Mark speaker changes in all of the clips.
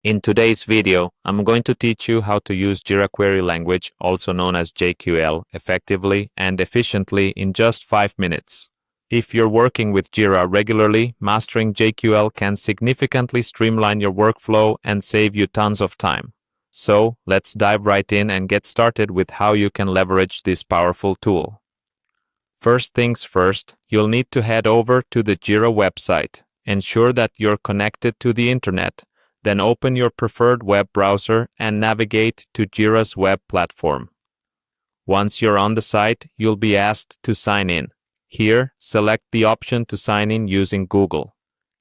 Speaker 1: In today's video, I'm going to teach you how to use Jira query language, also known as JQL, effectively and efficiently in just 5 minutes. If you're working with Jira regularly, mastering JQL can significantly streamline your workflow and save you tons of time. So, let's dive right in and get started with how you can leverage this powerful tool. First things first, you'll need to head over to the Jira website. Ensure that you're connected to the internet. Then open your preferred web browser and navigate to Jira's web platform. Once you're on the site, you'll be asked to sign in. Here, select the option to sign in using Google.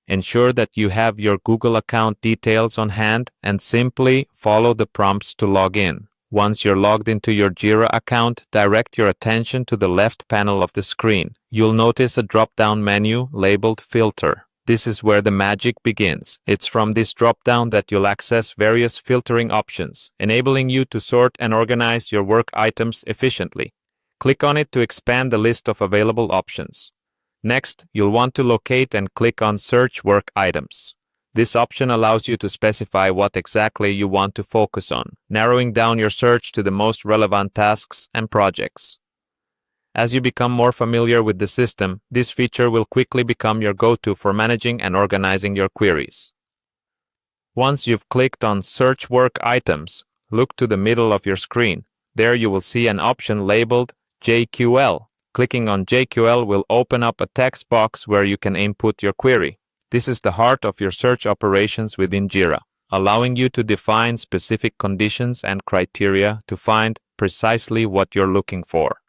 Speaker 1: Ensure that you have your Google account details on hand and simply follow the prompts to log in. Once you're logged into your Jira account, direct your attention to the left panel of the screen. You'll notice a drop-down menu labeled Filter. This is where the magic begins. It's from this drop-down that you'll access various filtering options, enabling you to sort and organize your work items efficiently. Click on it to expand the list of available options. Next, you'll want to locate and click on Search Work Items. This option allows you to specify what exactly you want to focus on, narrowing down your search to the most relevant tasks and projects. As you become more familiar with the system, this feature will quickly become your go-to for managing and organizing your queries. Once you've clicked on Search Work Items, look to the middle of your screen. There you will see an option labeled JQL. Clicking on JQL will open up a text box where you can input your query. This is the heart of your search operations within Jira, allowing you to define specific conditions and criteria to find precisely what you're looking for.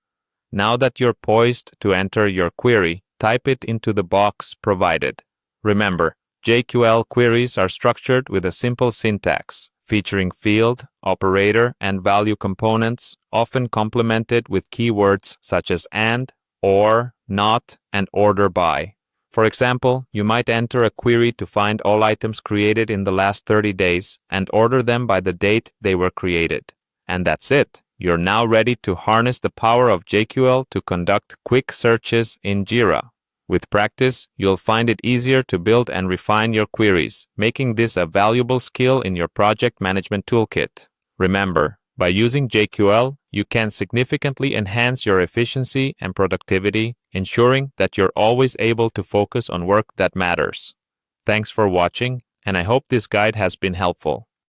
Speaker 1: Now that you're poised to enter your query, type it into the box provided. Remember, JQL queries are structured with a simple syntax, featuring field, operator, and value components, often complemented with keywords such as and, or, not, and order by. For example, you might enter a query to find all items created in the last 30 days and order them by the date they were created. And that's it. You're now ready to harness the power of JQL to conduct quick searches in Jira. With practice, you'll find it easier to build and refine your queries, making this a valuable skill in your project management toolkit. Remember, by using JQL, you can significantly enhance your efficiency and productivity, ensuring that you're always able to focus on work that matters. Thanks for watching, and I hope this guide has been helpful.